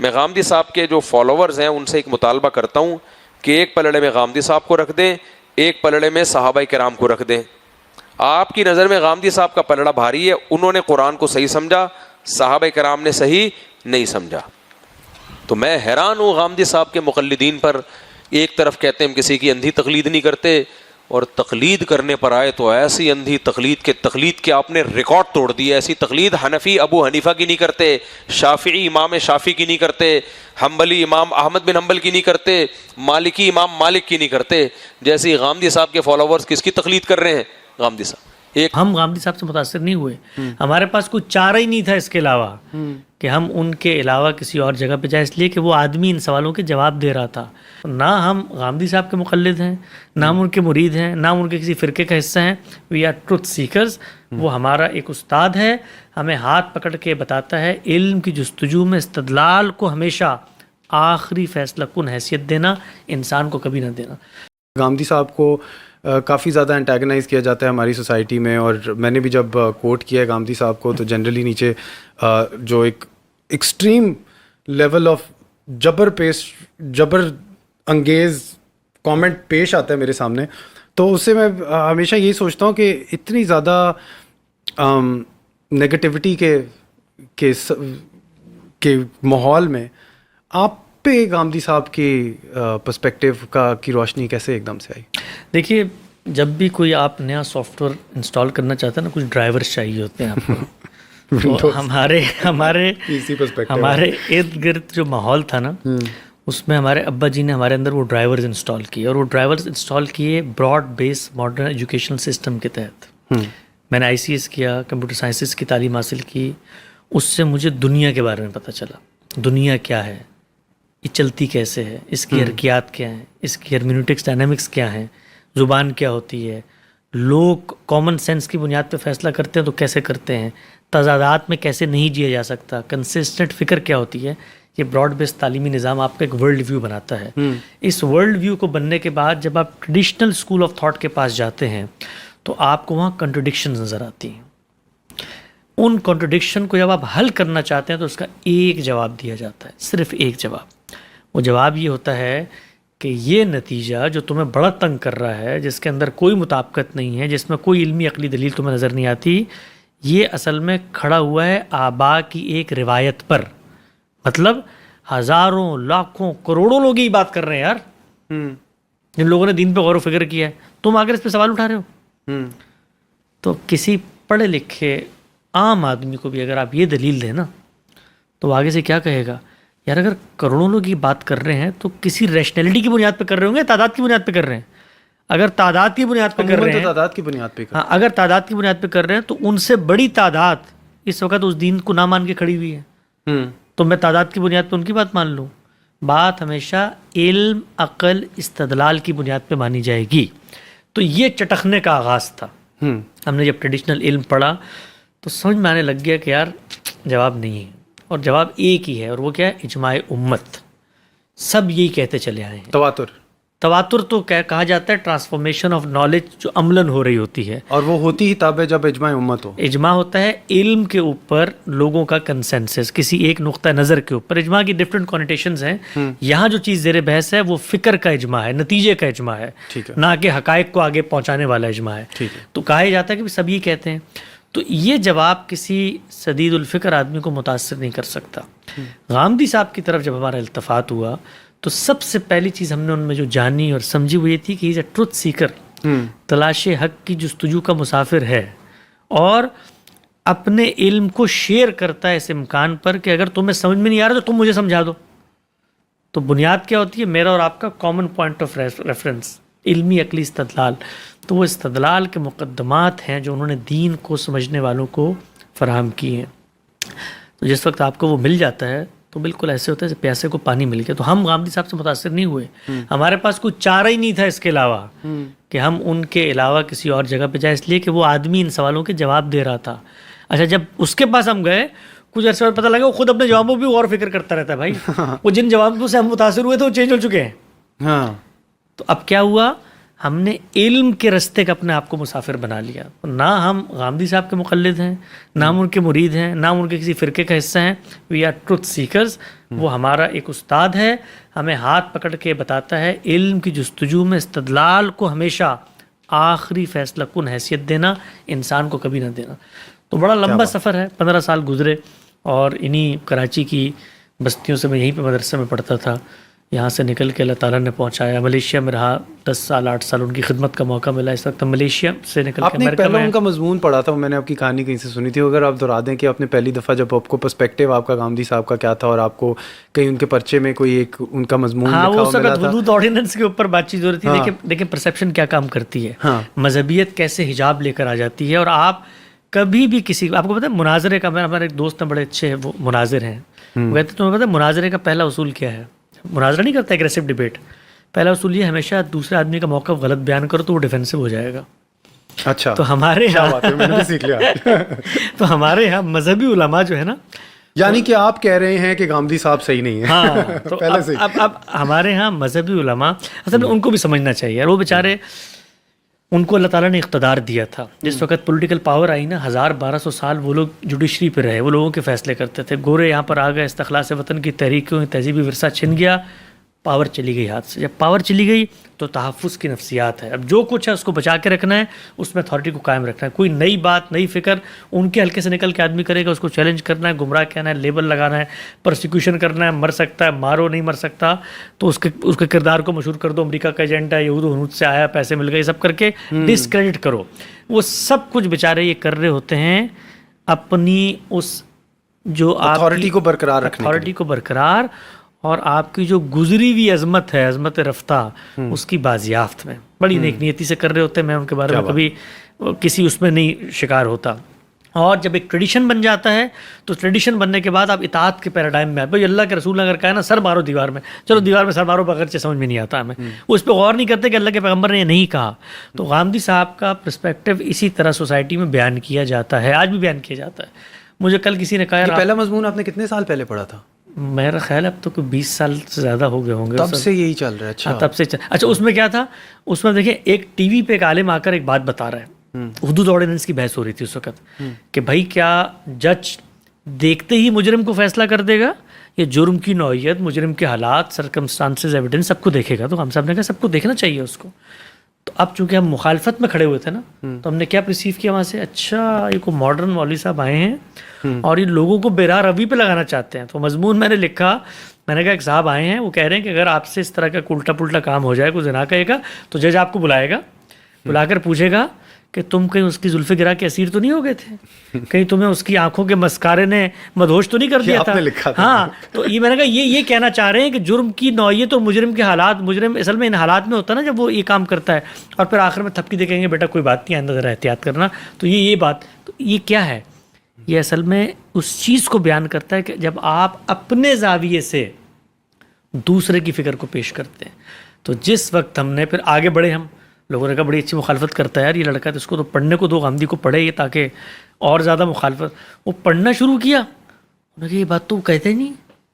میں غامدی صاحب کے جو فالوورز ہیں ان سے ایک مطالبہ کرتا ہوں کہ ایک پلڑے میں غامدی صاحب کو رکھ دیں, ایک پلڑے میں صحابہ کرام کو رکھ دیں. آپ کی نظر میں غامدی صاحب کا پلڑا بھاری ہے, انہوں نے قرآن کو صحیح سمجھا, صحابہ کرام نے صحیح نہیں سمجھا. تو میں حیران ہوں غامدی صاحب کے مقلدین پر. ایک طرف کہتے ہیں ہم کسی کی اندھی تقلید نہیں کرتے, اور تقلید کرنے پر آئے تو ایسی اندھی تقلید کے آپ نے ریکارڈ توڑ دی. ایسی تقلید حنفی ابو حنیفہ کی نہیں کرتے, شافعی امام شافعی کی نہیں کرتے, حنبلی امام احمد بن حنبل کی نہیں کرتے, مالکی امام مالک کی نہیں کرتے, جیسی غامدی صاحب کے فالوورز کس کی تقلید کر رہے ہیں, غامدی صاحب. ہم غامدی صاحب سے متاثر نہیں ہوئے, ہمارے پاس کوئی چارہ ہی نہیں تھا اس کے علاوہ کہ ہم ان کے علاوہ کسی اور جگہ پہ جائیں, اس لیے کہ وہ آدمی ان سوالوں کے جواب دے رہا تھا. نہ ہم غامدی صاحب کے مقلد ہیں, نہ ہم ان کے مرید ہیں, نہ ہم ان کے کسی فرقے کا حصہ ہیں. We are truth seekers. وہ ہمارا ایک استاد ہے, ہمیں ہاتھ پکڑ کے بتاتا ہے علم کی جستجو میں استدلال کو ہمیشہ آخری فیصلہ کن حیثیت دینا, انسان کو کبھی نہ دینا. غامدی صاحب کو کافی زیادہ انٹیگنائز کیا جاتا ہے ہماری سوسائٹی میں, اور میں نے بھی جب کوٹ کیا ہے غامدی صاحب کو تو جنرلی نیچے جو ایک ایکسٹریم لیول آف جبر انگیز کامنٹ پیش آتا ہے میرے سامنے, تو اس سے میں ہمیشہ یہی سوچتا ہوں کہ اتنی زیادہ نگیٹیوٹی کے ماحول میں آپ پہ غامدی صاحب کی پرسپیکٹیو کی روشنی کیسے ایک دم سے آئی؟ دیکھیے, جب بھی کوئی آپ نیا سافٹ ویئر انسٹال کرنا چاہتا ہے نا, کچھ ڈرائیورز چاہیے ہوتے ہیں آپ کو. تو ہمارے ارد گرد جو ماحول تھا نا, اس میں ہمارے ابا جی نے ہمارے اندر وہ ڈرائیورز انسٹال کیے, اور وہ ڈرائیورز انسٹال کیے broad base modern educational system کے تحت. میں نے ICS کیا, کمپیوٹر سائنسز کی تعلیم حاصل کی. اس سے مجھے دنیا کے بارے میں پتہ چلا, دنیا کیا ہے, یہ چلتی کیسے ہے, اس کی حرکیات کیا ہیں, اس کی ہرمیونیٹکس ڈائنامکس کیا ہیں, زبان کیا ہوتی ہے, لوگ کامن سینس کی بنیاد پہ فیصلہ کرتے ہیں تو کیسے کرتے ہیں, تضادات میں کیسے نہیں جیا جا سکتا, کنسسٹنٹ فکر کیا ہوتی ہے. یہ براڈ بیس تعلیمی نظام آپ کا ایک ورلڈ ویو بناتا ہے. اس ورلڈ ویو کو بننے کے بعد جب آپ ٹریڈیشنل اسکول آف تھاٹ کے پاس جاتے ہیں تو آپ کو وہاں کنٹرڈکشن نظر آتی ہیں. ان کنٹرڈکشن کو جب آپ حل کرنا چاہتے ہیں تو اس کا ایک جواب دیا جاتا ہے, صرف ایک جواب. وہ جواب یہ ہوتا ہے کہ یہ نتیجہ جو تمہیں بڑا تنگ کر رہا ہے, جس کے اندر کوئی مطابقت نہیں ہے, جس میں کوئی علمی عقلی دلیل تمہیں نظر نہیں آتی, یہ اصل میں کھڑا ہوا ہے آبا کی ایک روایت پر. مطلب ہزاروں لاکھوں کروڑوں لوگ ہی بات کر رہے ہیں یار, جن لوگوں نے دین پہ غور و فکر کیا ہے, تم آ کر اس پہ سوال اٹھا رہے ہو. تو کسی پڑھے لکھے عام آدمی کو بھی اگر آپ یہ دلیل دیں نا, تو وہ آگے سے کیا کہے گا, یار اگر کروڑوں لوگ یہ بات کر رہے ہیں تو کسی ریشنلٹی کی بنیاد پہ کر رہے ہوں گے, تعداد کی بنیاد پہ کر رہے ہیں. اگر تعداد کی بنیاد پہ کر رہے ہیں, تعداد کی بنیاد پہ, ہاں اگر تعداد کی بنیاد پہ کر رہے ہیں تو ان سے بڑی تعداد اس وقت اس دین کو نہ مان کے کھڑی ہوئی ہے. تو میں تعداد کی بنیاد پہ ان کی بات مان لوں؟ بات ہمیشہ علم, عقل, استدلال کی بنیاد پہ مانی جائے گی. تو یہ چٹکنے کا آغاز تھا. ہم نے جب ٹریڈیشنل علم پڑھا تو سمجھ میں آنے لگ گیا کہ یار جواب نہیں ہے, اور جواب ایک ہی ہے, اور وہ کیا ہے, اجماع امت. سب یہی کہتے چلے آئے ہیں. تواتر تو کہا جاتا ہے ٹرانسفارمیشن آف نالج جو عملاً ہو رہی ہوتی ہے, اور وہ ہوتی ہی تب ہے جب اجماع امت ہو. اجماع ہوتا ہے علم کے اوپر لوگوں کا کنسنسس, کسی ایک نقطہ نظر کے اوپر. اجماع کی ڈفرینٹ کونوٹیشنز ہیں. یہاں جو چیز زیر بحث ہے وہ فکر کا اجماع ہے, نتیجے کا اجماع ہے, نہ کہ حقائق کو آگے پہنچانے والا اجماع ہے. تو کہا جاتا ہے کہ سب یہ کہتے ہیں. تو یہ جواب کسی سدید الفکر آدمی کو متاثر نہیں کر سکتا. غامدی صاحب کی طرف جب ہمارا التفات ہوا تو سب سے پہلی چیز ہم نے ان میں جو جانی اور سمجھی وہ یہ تھی کہ یہ ٹروتھ سیکر, تلاش حق کی جستجو کا مسافر ہے, اور اپنے علم کو شیئر کرتا ہے اس امکان پر کہ اگر تمہیں سمجھ میں نہیں آ رہا تو تم مجھے سمجھا دو. تو بنیاد کیا ہوتی ہے, میرا اور آپ کا کامن پوائنٹ آف ریفرنس, علمی عقلی استدلال. تو وہ استدلال کے مقدمات ہیں جو انہوں نے دین کو سمجھنے والوں کو فراہم کی ہیں. تو جس وقت آپ کو وہ مل جاتا ہے تو بالکل ایسے ہوتا ہے جیسے پیاسے کو پانی مل گیا. تو ہم غامدی صاحب سے متاثر نہیں ہوئے, ہمارے پاس کوئی چارہ ہی نہیں تھا اس کے علاوہ کہ ہم ان کے علاوہ کسی اور جگہ پہ جائیں, اس لیے کہ وہ آدمی ان سوالوں کے جواب دے رہا تھا. اچھا, جب اس کے پاس ہم گئے کچھ عرصے بعد پتہ لگا وہ خود اپنے جوابوں پہ بھی غور و فکر کرتا رہتا ہے. بھائی وہ جن جوابوں سے ہم متاثر ہوئے تھے وہ چینج ہو چکے ہیں. تو اب کیا ہوا, ہم نے علم کے رستے کا اپنے آپ کو مسافر بنا لیا. نہ ہم غامدی صاحب کے مقلد ہیں، نہ ہم ان کے مرید ہیں، نہ ہم ان کے کسی فرقے کا حصہ ہیں. We are truth seekers. وہ ہمارا ایک استاد ہے، ہمیں ہاتھ پکڑ کے بتاتا ہے علم کی جستجو میں استدلال کو ہمیشہ آخری فیصلہ کن حیثیت دینا، انسان کو کبھی نہ دینا. تو بڑا لمبا سفر ہے، 15 سال گزرے، اور انہی کراچی کی بستیوں سے میں یہیں پہ مدرسے میں پڑھتا تھا. یہاں سے نکل کے اللہ تعالیٰ نے پہنچایا. ملیشیا میں رہا 10 سال 8 سال، ان کی خدمت کا موقع ملا. اس وقت ملیشیا سے نکل کے آپ نے امریکہ پہلا میں. ان کا مضمون پڑھا تھا، میں نے آپ کی کہانی کہیں سے سنی تھی، اگر آپ دہرا دیں کہ آپ نے پہلی دفعہ جب آپ کو پرسپیکٹیو آپ کا غامدی صاحب کا کیا تھا، اور آپ کو کہیں ان کے پرچے میں کوئی ایک ان کا مضمون ہاں، لکھا وہ ہوا اس ملا وقت تھا. حدود آرڈیننس کے اوپر بات چیت ہو رہی تھی. دیکھیں پرسیپشن کیا کام کرتی ہے، مذہبیت کیسے حجاب لے کر آ جاتی ہے. اور آپ کبھی بھی کسی، آپ کو پتہ ہے مناظرے کا، ہمارے ایک دوست ہیں بڑے اچھے ہیں، وہ مناظر ہیں، وہ کہتے ہیں تمہیں پتہ ہے مناظرے کا پہلا اصول کیا ہے؟ مناظرہ نہیں کرتا اگریسو ڈیبیٹ. پہلا اصول یہ ہمیشہ دوسرے آدمی کا موقف غلط بیان کرو تو وہ ڈیفینسو ہو جائے گا. اچھا، تو ہمارے میں نے بھی سیکھ لیا. تو ہمارے یہاں مذہبی علماء جو ہے نا، یعنی کہ آپ کہہ رہے ہیں کہ غامدی صاحب صحیح نہیں ہے. ہاں، تو اب ہمارے ہاں مذہبی علماء اصل میں ان کو بھی سمجھنا چاہیے. اور وہ بیچارے، ان کو اللہ تعالیٰ نے اقتدار دیا تھا. جس وقت پولیٹیکل پاور آئی نا، 1200 سال وہ لوگ جوڈیشری پہ رہے، وہ لوگوں کے فیصلے کرتے تھے. گورے یہاں پر آ گئے، استخلاص وطن کی تحریکوں، تہذیبی ورثہ چھن گیا، پاور چلی گئی ہاتھ سے. جب پاور چلی گئی تو تحفظ کی نفسیات ہے. اب جو کچھ ہے اس کو بچا کے رکھنا ہے، اس میں اتھارٹی کو قائم رکھنا ہے. کوئی نئی بات، نئی فکر ان کے حلقے سے نکل کے آدمی کرے گا، اس کو چیلنج کرنا ہے، گمراہ کہنا ہے، لیبل لگانا ہے، پرسیکیوشن کرنا ہے، مر سکتا ہے، مارو نہیں مر سکتا، تو اس کے کردار کو مشہور کر دو، امریکہ کا ایجنٹ ہے، یہود و ہنود سے آیا، پیسے مل گئے، سب کر کے ڈسکریڈٹ کرو. وہ سب کچھ بیچارے یہ کر رہے ہوتے ہیں اپنی اس جو اتھارٹی کو برقرار رکھنے، اتھارٹی کو برقرار، اور آپ کی جو گزری ہوئی عظمت ہے، عظمت رفتہ، اس کی بازیافت میں بڑی نیک نیتی سے کر رہے ہوتے ہیں. میں ان کے بارے میں کبھی کسی اس میں نہیں شکار ہوتا. اور جب ایک ٹریڈیشن بن جاتا ہے تو ٹریڈیشن بننے کے بعد آپ اطاعت کے پیراڈائم میں بھائی اللہ کے رسول نے اگر کہا ہے نا سر مارو دیوار میں، چلو دیوار میں سر مارو، بغیر سمجھ میں نہیں آتا ہمیں، وہ اس پہ غور نہیں کرتے کہ اللہ کے پیغمبر نے یہ نہیں کہا. تو غامدی صاحب کا پرسپیکٹو اسی طرح سوسائٹی میں بیان کیا جاتا ہے، آج بھی بیان کیا جاتا ہے. مجھے کل کسی نے کہا، پہلا مضمون آپ نے کتنے سال پہلے پڑھا تھا؟ میرا خیال ہے اب تو کوئی 20 سال سے زیادہ ہو گئے ہوں گے. تب سے یہی چل رہا ہے؟ اچھا، تب سے. اچھا، اس میں کیا تھا؟ اس میں دیکھیں ایک ٹی وی پہ ایک عالم آ کر ایک بات بتا رہا ہے، حدود آرڈیننس کی بحث ہو رہی تھی اس وقت، کہ بھائی کیا جج دیکھتے ہی مجرم کو فیصلہ کر دے گا، یا جرم کی نوعیت، مجرم کے حالات، سرکمسٹانسز، ایویڈنس سب کو دیکھے گا؟ تو ہم صاحب نے کہا سب کو دیکھنا چاہیے اس کو. تو اب چونکہ ہم مخالفت میں کھڑے ہوئے تھے نا، تو ہم نے کیا پرسیو کیا وہاں سے، اچھا یہ کوئی ماڈرن مولوی صاحب آئے ہیں اور یہ لوگوں کو بے راہ روی پہ لگانا چاہتے ہیں. تو مضمون میں نے لکھا، میں نے کہا ایک صاحب آئے ہیں، وہ کہہ رہے ہیں کہ اگر آپ سے اس طرح کا الٹا پلٹا کام ہو جائے، کوئی زنا کہے گا، تو جج آپ کو بلائے گا، بلا کر پوچھے گا کہ تم کہیں اس کی زلف گرا کے اسیر تو نہیں ہو گئے تھے، کہیں تمہیں اس کی آنکھوں کے مسکارے نے مدہوش تو نہیں کر دیا تھا. ہاں، تو یہ میں نے کہا یہ کہنا چاہ رہے ہیں کہ جرم کی نوعیت اور مجرم کے حالات، مجرم اصل میں ان حالات میں ہوتا ہے نا جب وہ یہ کام کرتا ہے، اور پھر آخر میں تھپکی دے کہیں گے بیٹا کوئی بات نہیں، آئندہ ذرا احتیاط کرنا. تو یہ بات، تو یہ کیا ہے؟ یہ اصل میں اس چیز کو بیان کرتا ہے کہ جب آپ اپنے زاویے سے دوسرے کی فکر کو پیش کرتے ہیں. تو جس وقت ہم نے پھر آگے بڑھے، ہم لوگوں نے کہا بڑی اچھی مخالفت کرتا ہے یار یہ لڑکا، تو اس کو تو پڑھنے کو دو، غامدی کو پڑھے یہ، تاکہ اور زیادہ مخالفت. وہ پڑھنا شروع کیا، انہوں نے کہا یہ بات تو کہتے ہی نہیں.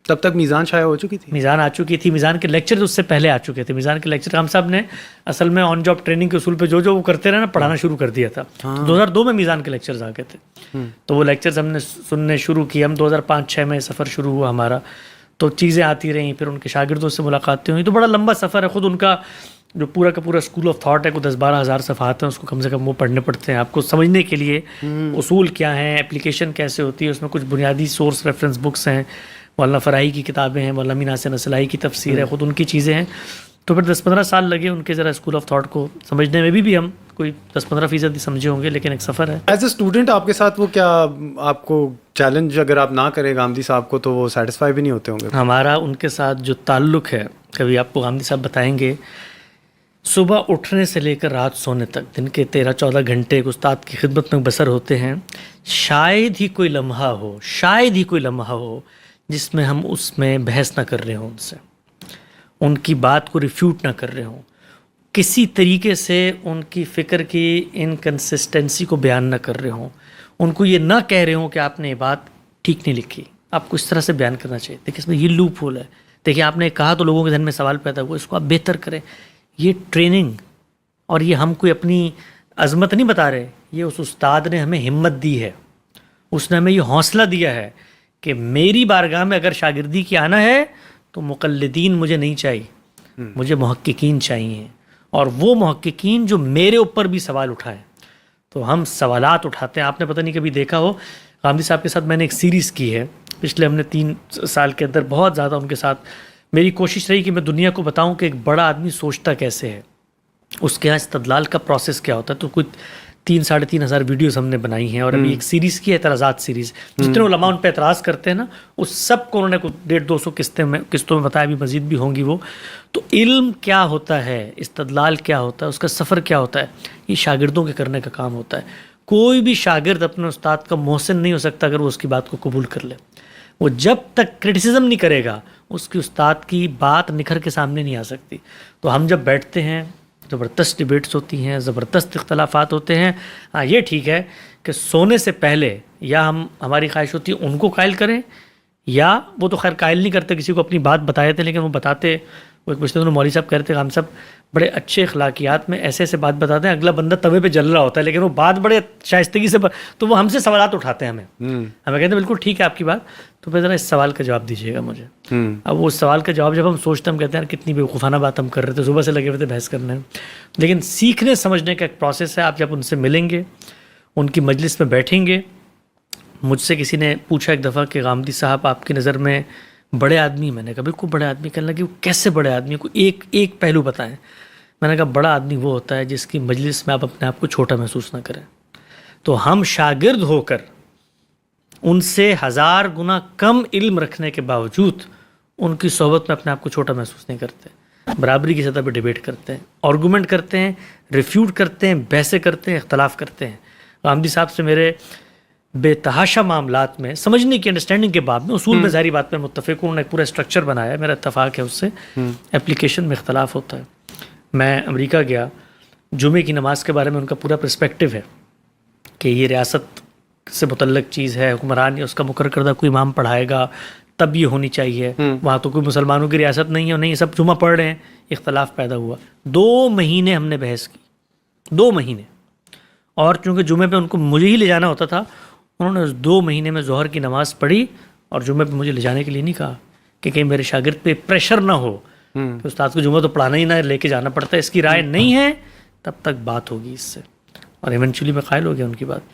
تب تک میزان شائع ہو چکی تھی، میزان آ چکی تھی، میزان کے لیکچر اس سے پہلے آ چکے تھے. میزان کے لیکچر ہم صاحب نے اصل میں آن جاب ٹریننگ کے اصول پہ جو وہ کرتے رہے نا، پڑھانا شروع کر دیا تھا. 2002 میں میزان کے لیکچرز آ گئے تھے، تو وہ لیکچرز ہم نے سننے شروع کیے. ہم 2005-06 میں سفر شروع ہوا ہمارا، تو چیزیں آتی رہیں، پھر ان کے شاگردوں سے ملاقاتیں ہوئیں. تو بڑا لمبا سفر ہے. خود ان کا جو پورا کا پورا اسکول آف تھاٹ ہے، کوئی 10-12 ہزار صفحات ہیں، اس کو کم سے کم وہ پڑھنے پڑتے ہیں آپ کو سمجھنے کے لیے. اصول کیا ہیں، اپلیکیشن کیسے ہوتی ہے، اس میں کچھ بنیادی سورس ریفرنس بکس ہیں، مولانا فراہی کی کتابیں ہیں، مولانا امین حسین اصلاحی کی تفسیر ہے، خود ان کی چیزیں ہیں. تو پھر 10-15 سال لگے ان کے ذرا اسکول آف تھاٹ کو سمجھنے میں. بھی ہم کوئی 10-15% سمجھے ہوں گے، لیکن ایک سفر ہے. ایز اے اسٹوڈنٹ آپ کے ساتھ وہ کیا آپ کو چیلنج اگر آپ نہ کریں غامدی صاحب کو تو وہ سیٹسفائی بھی نہیں ہوتے ہوں گے؟ ہمارا ان کے ساتھ جو تعلق ہے، کبھی آپ کو غامدی صاحب بتائیں گے، صبح اٹھنے سے لے کر رات سونے تک دن کے 13-14 گھنٹے ایک استاد کی خدمت میں بسر ہوتے ہیں. شاید ہی کوئی لمحہ ہو جس میں ہم اس میں بحث نہ کر رہے ہوں، ان سے ان کی بات کو ریفیوٹ نہ کر رہے ہوں، کسی طریقے سے ان کی فکر کی انکنسسٹنسی کو بیان نہ کر رہے ہوں، ان کو یہ نہ کہہ رہے ہوں کہ آپ نے یہ بات ٹھیک نہیں لکھی، آپ کو اس طرح سے بیان کرنا چاہیے. دیکھیں اس میں یہ لوپ ہول ہے. دیکھیں آپ نے کہا تو لوگوں کے ذہن میں سوال پیدا ہوا، اس کو آپ بہتر کریں. یہ ٹریننگ اور یہ ہم کوئی اپنی عظمت نہیں بتا رہے، یہ اس استاد نے ہمیں ہمت دی ہے، اس نے ہمیں یہ حوصلہ دیا ہے کہ میری بارگاہ میں اگر شاگردی کی آنا ہے تو مقلدین مجھے نہیں چاہیے، مجھے محققین چاہیے، اور وہ محققین جو میرے اوپر بھی سوال اٹھائے۔ تو ہم سوالات اٹھاتے ہیں۔ آپ نے پتہ نہیں کبھی دیکھا ہو، غامدی صاحب کے ساتھ میں نے ایک سیریز کی ہے پچھلے ہم نے 3 سال کے اندر، بہت زیادہ ان کے ساتھ میری کوشش رہی کہ میں دنیا کو بتاؤں کہ ایک بڑا آدمی سوچتا کیسے ہے، اس کے یہاں استدلال کا پروسیس کیا ہوتا ہے۔ تو کوئی 3-3.5 ہزار ویڈیوز ہم نے بنائی ہیں، اور ابھی ایک سیریز کی اعتراضات سیریز، جتنے علماء ان پہ اعتراض کرتے ہیں نا، اس سب کو انہوں نے 150-200 قسطوں میں بتایا، بھی مزید بھی ہوں گی وہ۔ تو علم کیا ہوتا ہے، استدلال کیا ہوتا ہے، اس کا سفر کیا ہوتا ہے، یہ شاگردوں کے کرنے کا کام ہوتا ہے۔ کوئی بھی شاگرد اپنے استاد کا محسن نہیں ہو سکتا اگر وہ اس کی بات کو قبول کر لے۔ وہ جب تک کرٹیسزم نہیں کرے گا، اس کی استاد کی بات نکھر کے سامنے نہیں آ سکتی۔ تو ہم جب بیٹھتے ہیں، زبردست ڈیبیٹس ہوتی ہیں، زبردست اختلافات ہوتے ہیں۔ ہاں یہ ٹھیک ہے کہ سونے سے پہلے یا ہماری خواہش ہوتی ہے ان کو قائل کریں، یا وہ تو خیر قائل نہیں کرتے، کسی کو اپنی بات بتائے تھے، لیکن وہ بتاتے، وہ ایک پچھلے دنوں مولوی صاحب کہہ رہے تھے، ہم سب بڑے اچھے اخلاقیات میں ایسے بات بتاتے ہیں، اگلا بندہ توے پہ جل رہا ہوتا ہے، لیکن وہ بات بڑے شائستگی سے تو وہ ہم سے سوالات اٹھاتے ہیں، ہمیں کہتے ہیں بالکل ٹھیک ہے آپ کی بات، تو پھر ذرا اس سوال کا جواب دیجیے گا مجھے۔ اب وہ سوال کا جواب جب ہم سوچتے ہیں، ہم کہتے ہیں کتنی بیوقوفانہ بات ہم کر رہے تھے، صبح سے لگے ہوئے تھے بحث کرنے میں۔ لیکن سیکھنے سمجھنے کا ایک پروسیس ہے۔ آپ جب ان سے ملیں گے، ان کی مجلس میں بیٹھیں گے، مجھ سے کسی نے پوچھا ایک دفعہ کہ غامدی صاحب آپ کی نظر میں بڑے آدمی، میں نے کہا بالکل بڑے آدمی، کہنے لگے وہ کیسے بڑے آدمی، کوئی ایک پہلو بتائیں۔ میں نے کہا بڑا آدمی وہ ہوتا ہے جس کی مجلس میں آپ اپنے آپ کو چھوٹا محسوس نہ کریں۔ تو ہم شاگرد ہو کر ان سے 1000 گنا کم علم رکھنے کے باوجود ان کی صحبت میں اپنے آپ کو چھوٹا محسوس نہیں کرتے، برابری کی سطح پہ ڈیبیٹ کرتے ہیں، آرگومنٹ کرتے ہیں، ریفیوٹ کرتے ہیں، بحثیں کرتے ہیں، اختلاف کرتے ہیں۔ غامدی صاحب سے میرے بے تحاشا معاملات میں سمجھنے کی انڈرسٹینڈنگ کے بعد میں اصول میں ظاہری بات میں متفق ہوں، انہوں نے ایک پورا اسٹرکچر بنایا ہے، میرا اتفاق ہے اس سے، اپلیکیشن میں اختلاف ہوتا ہے۔ میں امریکہ گیا، جمعے کی نماز کے بارے میں ان کا پورا پرسپیکٹیو ہے کہ یہ ریاست سے متعلق چیز ہے، حکمران یا اس کا مقرر کردہ کوئی امام پڑھائے گا تب یہ ہونی چاہیے، وہاں تو کوئی مسلمانوں کی ریاست نہیں ہے، اور نہیں یہ سب جمعہ پڑھ رہے ہیں۔ اختلاف پیدا ہوا، 2 مہینے ہم نے بحث کی، 2 مہینے، اور چونکہ جمعے پہ ان کو مجھے ہی لے جانا ہوتا تھا، انہوں نے اس 2 مہینے میں ظہر کی نماز پڑھی، اور جمعے پہ مجھے لے جانے کے لیے نہیں کہا کہ کہیں میرے شاگرد پہ پریشر نہ ہو کہ استاد کو جمعہ تو پڑھانا ہی نہ لے کے جانا پڑتا ہے، اس کی رائے نہیں ہے تب تک بات ہوگی اس سے، اور ایونچولی میں قائل ہو گیا ان کی بات۔